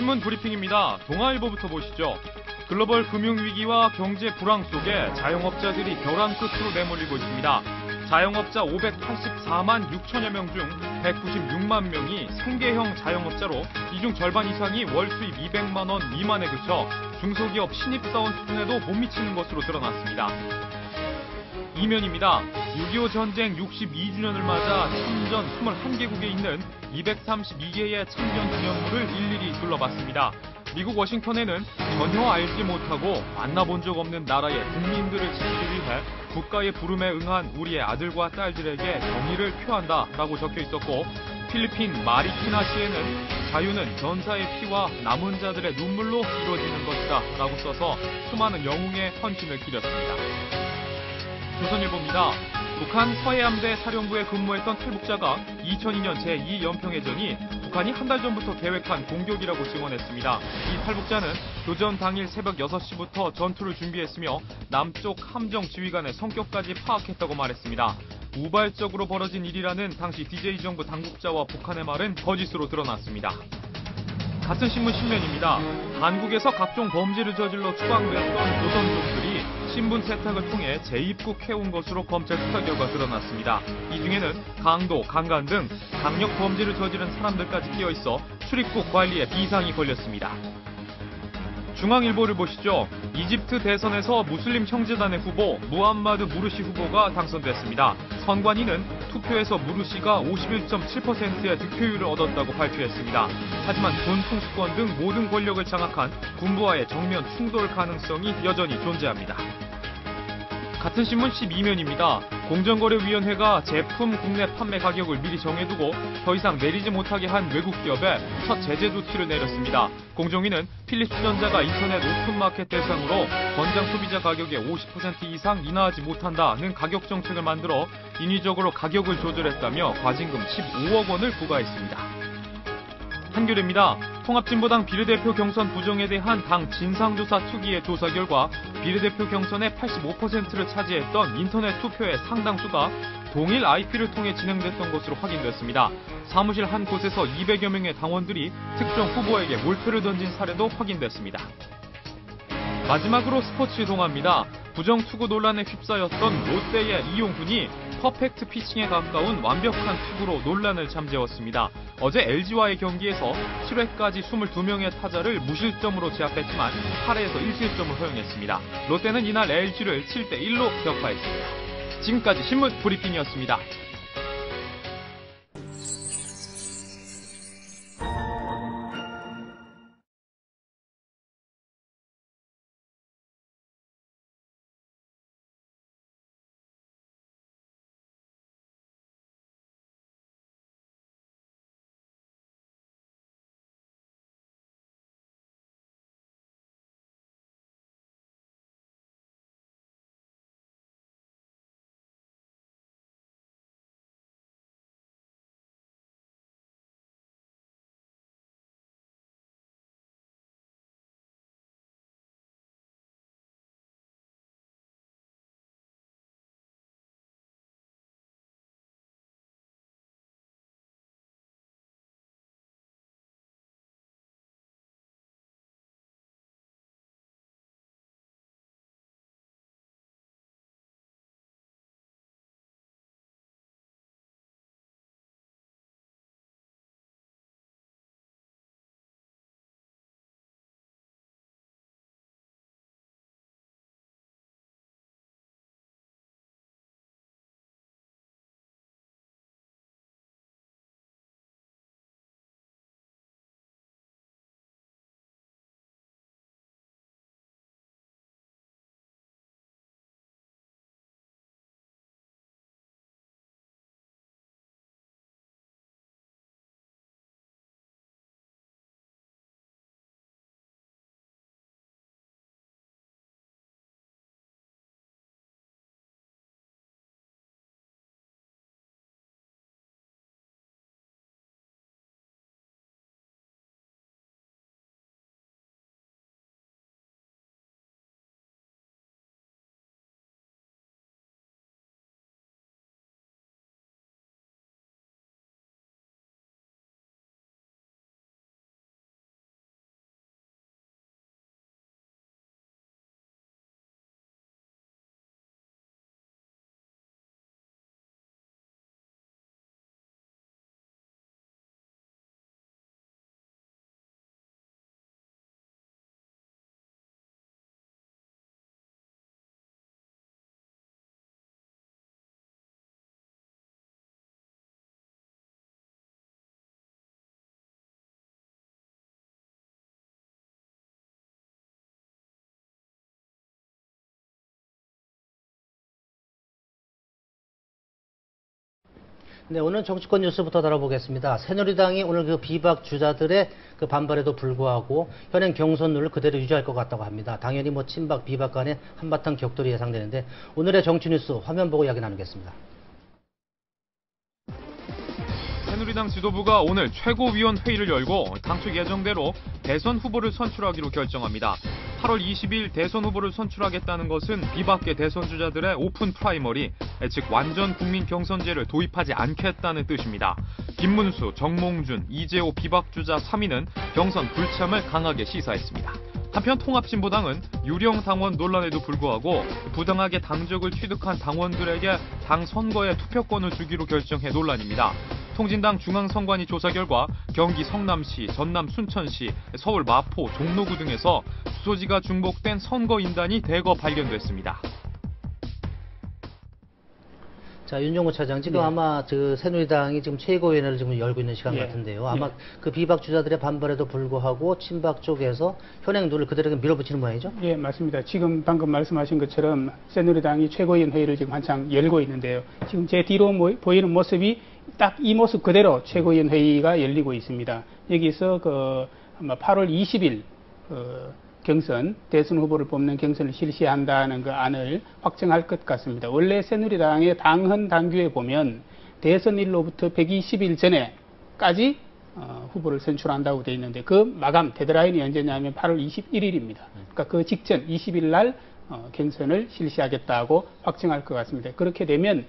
신문 브리핑입니다. 동아일보부터 보시죠. 글로벌 금융위기와 경제 불황 속에 자영업자들이 벼랑 끝으로 내몰리고 있습니다. 자영업자 584만 6천여 명 중 196만 명이 생계형 자영업자로 이 중 절반 이상이 월 수입 200만 원 미만에 그쳐 중소기업 신입사원 수준에도 못 미치는 것으로 드러났습니다. 이면입니다. 6.25 전쟁 62주년을 맞아 참전 21개국에 있는 232개의 참전 기념물을 일일이 둘러봤습니다. 미국 워싱턴에는 전혀 알지 못하고 만나본 적 없는 나라의 국민들을 지키기 위해 국가의 부름에 응한 우리의 아들과 딸들에게 정의를 표한다라고 적혀 있었고, 필리핀 마리키나시에는 자유는 전사의 피와 남은 자들의 눈물로 이루어지는 것이다 라고 써서 수많은 영웅의 헌신을 기렸습니다. 조선일보입니다. 북한 서해함대 사령부에 근무했던 탈북자가 2002년 제2연평해전이 북한이 한 달 전부터 계획한 공격이라고 증언했습니다. 이 탈북자는 교전 당일 새벽 6시부터 전투를 준비했으며 남쪽 함정 지휘관의 성격까지 파악했다고 말했습니다. 우발적으로 벌어진 일이라는 당시 DJ 정부 당국자와 북한의 말은 거짓으로 드러났습니다. 같은 신문 신면입니다. 한국에서 각종 범죄를 저질러 추방됐던 조선족들이 신분 세탁을 통해 재입국해온 것으로 검찰 수사 결과 드러났습니다. 이 중에는 강도, 강간 등 강력 범죄를 저지른 사람들까지 끼어있어 출입국 관리에 비상이 걸렸습니다. 중앙일보를 보시죠. 이집트 대선에서 무슬림 형제단의 후보 무함마드 무르시 후보가 당선됐습니다. 선관위는 투표에서 무르시가 51.7%의 득표율을 얻었다고 발표했습니다. 하지만 군 통수권 등 모든 권력을 장악한 군부와의 정면 충돌 가능성이 여전히 존재합니다. 같은 신문 12면입니다. 공정거래위원회가 제품 국내 판매 가격을 미리 정해두고 더 이상 내리지 못하게 한 외국 기업에 첫 제재 조치를 내렸습니다. 공정위는 필립스전자가 인터넷 오픈마켓 대상으로 권장 소비자 가격의 50% 이상 인하하지 못한다는 가격 정책을 만들어 인위적으로 가격을 조절했다며 과징금 15억 원을 부과했습니다. 한겨레입니다. 통합진보당 비례대표 경선 부정에 대한 당 진상조사 특위의 조사 결과 비례대표 경선의 85%를 차지했던 인터넷 투표의 상당수가 동일 IP를 통해 진행됐던 것으로 확인됐습니다. 사무실 한 곳에서 200여 명의 당원들이 특정 후보에게 몰표를 던진 사례도 확인됐습니다. 마지막으로 스포츠 동아입니다. 부정투구 논란에 휩싸였던 롯데의 이용훈이 퍼펙트 피칭에 가까운 완벽한 투구로 논란을 잠재웠습니다. 어제 LG와의 경기에서 7회까지 22명의 타자를 무실점으로 제압했지만 8회에서 1실점을 허용했습니다. 롯데는 이날 LG를 7대1로 격파했습니다. 지금까지 신문 브리핑이었습니다. 네, 오늘 정치권 뉴스부터 다뤄보겠습니다. 새누리당이 오늘 그 비박 주자들의 그 반발에도 불구하고 현행 경선룰을 그대로 유지할 것 같다고 합니다. 당연히 뭐 친박, 비박 간의 한바탕 격돌이 예상되는데 오늘의 정치 뉴스 화면 보고 이야기 나누겠습니다. 새누리당 지도부가 오늘 최고위원 회의를 열고 당초 예정대로 대선 후보를 선출하기로 결정합니다. 8월 20일 대선 후보를 선출하겠다는 것은 비박계 대선 주자들의 오픈 프라이머리, 즉 완전 국민 경선제를 도입하지 않겠다는 뜻입니다. 김문수, 정몽준, 이재호 비박 주자 3인은 경선 불참을 강하게 시사했습니다. 한편 통합진보당은 유령 당원 논란에도 불구하고 부당하게 당적을 취득한 당원들에게 당 선거에 투표권을 주기로 결정해 논란입니다. 통진당 중앙선관위 조사 결과 경기 성남시, 전남 순천시, 서울 마포, 종로구 등에서 주소지가 중복된 선거인단이 대거 발견됐습니다. 자, 윤종호 차장, 지금 네. 아마 그 새누리당이 지금 최고위원회를 지금 열고 있는 시간 네. 같은데요. 아마 네. 그 비박 주자들의 반발에도 불구하고 친박 쪽에서 현행 룰을 그대로 밀어붙이는 모양이죠? 예, 맞습니다. 지금 방금 말씀하신 것처럼 새누리당이 최고위원 회의를 지금 한창 열고 있는데요. 지금 제 뒤로 보이는 모습이 딱 이 모습 그대로 최고위원 회의가 열리고 있습니다. 여기서 아마 8월 20일 경선, 대선 후보를 뽑는 경선을 실시한다는 그 안을 확정할 것 같습니다. 원래 새누리당의 당헌 당규에 보면 대선일로부터 120일 전에까지 후보를 선출한다고 되어 있는데 그 마감 데드라인이 언제냐면 8월 21일입니다. 그러니까 그 직전 20일 날 경선을 실시하겠다고 확정할 것 같습니다. 그렇게 되면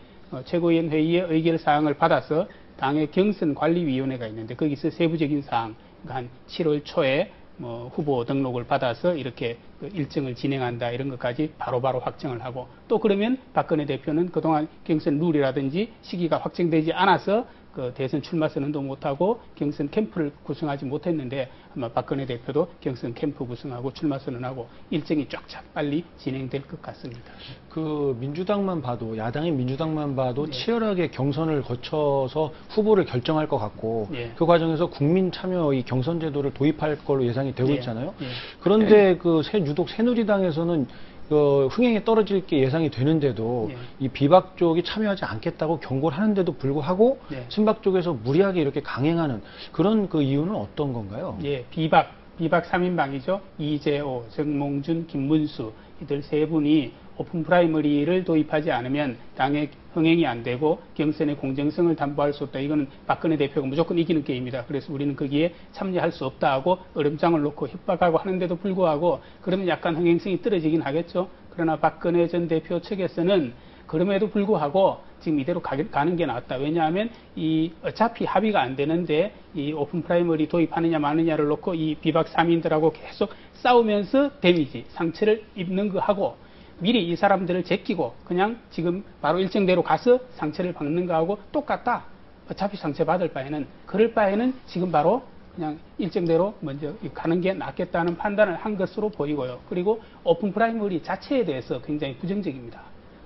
최고위원 회의의 의결 사항을 받아서 당의 경선관리위원회가 있는데 거기서 세부적인 사항, 그러니까 한 7월 초에 후보 등록을 받아서 이렇게 일정을 진행한다 이런 것까지 바로바로 확정을 하고 또 그러면 박근혜 대표는 그동안 경선 룰이라든지 시기가 확정되지 않아서 그 대선 출마 선언도 못하고 경선 캠프를 구성하지 못했는데 아마 박근혜 대표도 경선 캠프 구성하고 출마 선언하고 일정이 쫙쫙 빨리 진행될 것 같습니다. 그 민주당만 봐도 야당인 민주당만 봐도 네. 치열하게 경선을 거쳐서 후보를 결정할 것 같고 네. 그 과정에서 국민 참여 이 경선 제도를 도입할 걸로 예상이 되고 네. 있잖아요. 네. 그런데 유독 새누리당에서는 흥행에 떨어질 게 예상이 되는데도 네. 이 비박 쪽이 참여하지 않겠다고 경고를 하는데도 불구하고 네. 친박 쪽에서 무리하게 이렇게 강행하는 그런 그 이유는 어떤 건가요? 예, 비박 3인방이죠. 이재호, 정몽준, 김문수 이들 세 분이 오픈 프라이머리를 도입하지 않으면 당의 흥행이 안 되고 경선의 공정성을 담보할 수 없다. 이거는 박근혜 대표가 무조건 이기는 게임이다. 그래서 우리는 거기에 참여할 수 없다 하고 얼음장을 놓고 협박하고 하는데도 불구하고 그러면 약간 흥행성이 떨어지긴 하겠죠. 그러나 박근혜 전 대표 측에서는 그럼에도 불구하고 지금 이대로 가는 게 낫다. 왜냐하면 어차피 합의가 안 되는데 이 오픈 프라이머리 도입하느냐 마느냐를 놓고 이 비박 3인들하고 계속 싸우면서 상처를 입는 거 하고 미리 이 사람들을 제끼고 그냥 지금 바로 일정대로 가서 상처를 받는 거하고 똑같다. 어차피 상처 받을 바에는 그럴 바에는 지금 바로 그냥 일정대로 먼저 가는 게 낫겠다는 판단을 한 것으로 보이고요. 그리고 오픈 프라이머리 자체에 대해서 굉장히 부정적입니다.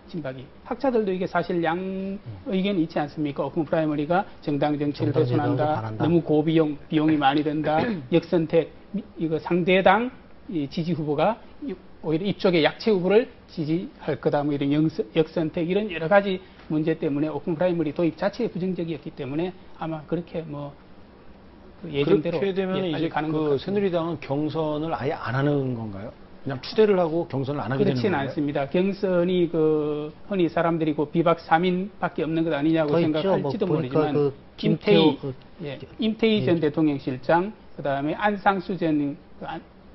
친박이. 학자들도 이게 사실 양 의견이 있지 않습니까? 오픈 프라이머리가 정당 정치를 훼손한다. 너무 비용이 많이 든다. 역선택, 이거 상대당 지지 후보가 오히려 이쪽의 약체 후보를 지지할 거다. 뭐 이런 역선택 이런 여러 가지 문제 때문에 오픈 프라이머리 도입 자체에 부정적이었기 때문에 아마 그렇게 예정대로 그렇게 되면 이제 그 새누리당은 경선을 아예 안 하는 건가요? 그냥 추대를 하고 경선을 안 하게 되는 건가요? 그렇지는 않습니다. 경선이 흔히 사람들이 비박 3인밖에 없는 것 아니냐고 생각할지도 모르지만 임태희 전 대통령 실장, 그다음에 안상수 전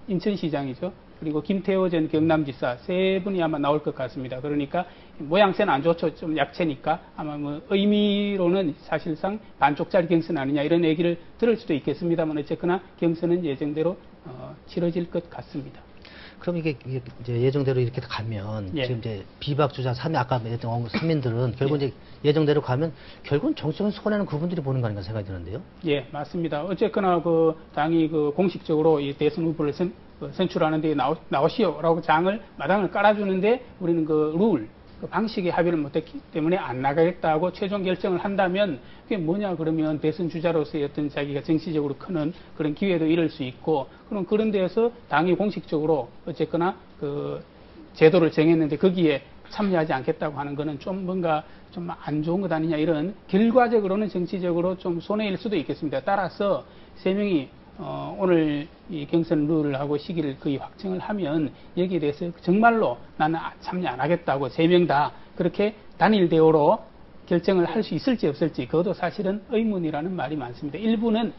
인천시장이죠. 그리고 김태호 전 경남지사 세 분이 아마 나올 것 같습니다. 그러니까 모양새는 안 좋죠. 좀 약체니까 아마 의미로는 사실상 반쪽짜리 경선 아니냐 이런 얘기를 들을 수도 있겠습니다만 어쨌거나 경선은 예정대로 치러질 것 같습니다. 그럼 이게 이제 예정대로 이렇게 가면 지금 이제 비박 주자 3인 아까 말했던 3인들은 결국 이제 예정대로 가면 결국은 정치권 손해는 그분들이 보는 거 아닌가 생각이 드는데요. 예, 맞습니다. 어쨌거나 당이 공식적으로 이 대선 후보를 선출하는 데 나오시오라고 마당을 깔아주는데 우리는 룰, 방식에 합의를 못했기 때문에 안 나가겠다고 최종 결정을 한다면 그게 뭐냐 그러면 대선 주자로서의 어떤 자기가 정치적으로 크는 그런 기회도 잃을 수 있고 그럼 그런 데에서 당이 공식적으로 어쨌거나 제도를 정했는데 거기에 참여하지 않겠다고 하는 거는 좀 뭔가 좀 안 좋은 것 아니냐, 이런 결과적으로는 정치적으로 좀 손해일 수도 있겠습니다. 따라서 세 명이 오늘 이 경선 룰을 하고 시기를 거의 확정을 하면 여기에 대해서 정말로 나는 참여 안 하겠다고 세 명 다 그렇게 단일 대우로 결정을 할 수 있을지 없을지, 그것도 사실은 의문이라는 말이 많습니다. 일부는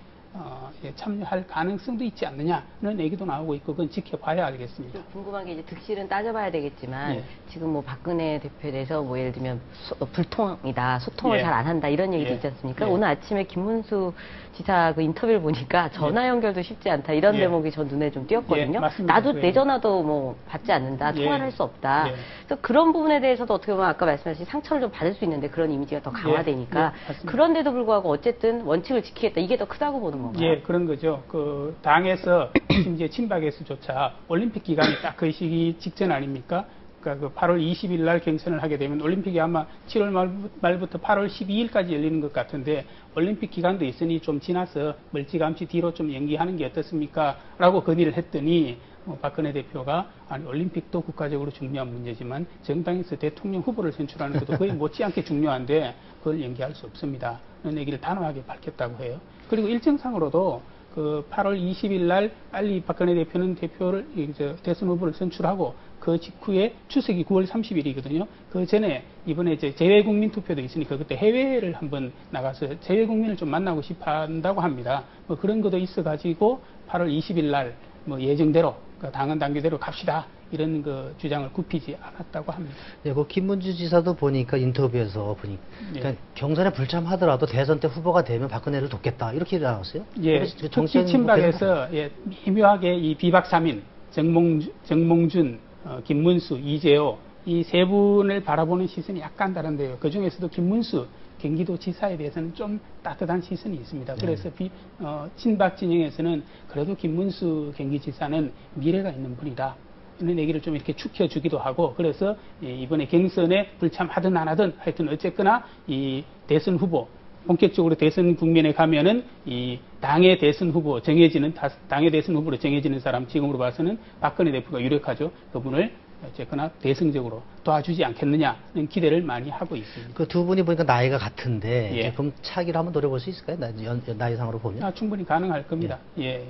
참여할 가능성도 있지 않느냐는 얘기도 나오고 있고, 그건 지켜봐야 알겠습니다. 궁금한 게 이제 득실은 따져봐야 되겠지만 예. 지금 뭐 박근혜 대표에 대해서 뭐 예를 들면 불통이다, 소통을 예. 잘 안 한다 이런 얘기도 예. 있지 않습니까? 예. 오늘 아침에 김문수 지사 그 인터뷰를 보니까 전화 연결도 쉽지 않다 이런 예. 대목이 전 눈에 좀 띄었거든요. 예, 맞습니다. 나도 예. 내 전화도 뭐 받지 않는다, 예. 통화를 할 수 없다. 예. 그래서 그런 부분에 대해서도 어떻게 보면 아까 말씀하신 상처를 좀 받을 수 있는데 그런 이미지가 더 강화되니까 예, 맞습니다. 그런데도 불구하고 어쨌든 원칙을 지키겠다, 이게 더 크다고 보는 건가요? 예, 그런 거죠. 그 당에서 심지어 친박에서조차 올림픽 기간이 딱 그 시기 직전 아닙니까? 그러니까 그 8월 20일 날 경선을 하게 되면 올림픽이 아마 7월 말부터 8월 12일까지 열리는 것 같은데, 올림픽 기간도 있으니 좀 지나서 멀찌감치 뒤로 좀 연기하는 게 어떻습니까? 라고 건의를 했더니 박근혜 대표가 아니 올림픽도 국가적으로 중요한 문제지만 정당에서 대통령 후보를 선출하는 것도 거의 못지않게 중요한데 그걸 연기할 수 없습니다. 이런 얘기를 단호하게 밝혔다고 해요. 그리고 일정상으로도 그 8월 20일 날 빨리 박근혜 대표는 대표를 대선 후보를 선출하고 그 직후에 추석이 9월 30일이거든요. 그 전에 이번에 이제 재외국민 투표도 있으니까 그때 해외를 한번 나가서 재외국민을 좀 만나고 싶어 한다고 합니다. 뭐 그런 것도 있어가지고 8월 20일 날 뭐 예정대로 당헌 당규대로 갑시다, 이런 그 주장을 굽히지 않았다고 합니다. 네, 그 김문수 지사도 보니까 인터뷰에서 보니까 예. 경선에 불참하더라도 대선 때 후보가 되면 박근혜를 돕겠다 이렇게 나왔어요. 예, 그래서 특히 정치적인 친박에서 미묘하게 이 비박 3인 정몽준, 김문수, 이재호 이 세 분을 바라보는 시선이 약간 다른데요. 그 중에서도 김문수 경기도 지사에 대해서는 좀 따뜻한 시선이 있습니다. 그래서 친박 진영에서는 그래도 김문수 경기지사는 미래가 있는 분이다, 이런 얘기를 좀 이렇게 축혀주기도 하고, 그래서 이번에 경선에 불참하든 안 하든 하여튼 어쨌거나 이 대선 후보, 본격적으로 대선 국면에 가면은 이 당의 대선 후보 당의 대선 후보로 정해지는 사람, 지금으로 봐서는 박근혜 대표가 유력하죠. 그분을 어쨌거나 대승적으로 도와주지 않겠느냐는 기대를 많이 하고 있습니다. 그 두 분이 보니까 나이가 같은데 예. 그럼 차기로 한번 노려볼 수 있을까요? 나이상으로 보면. 충분히 가능할 겁니다. 예.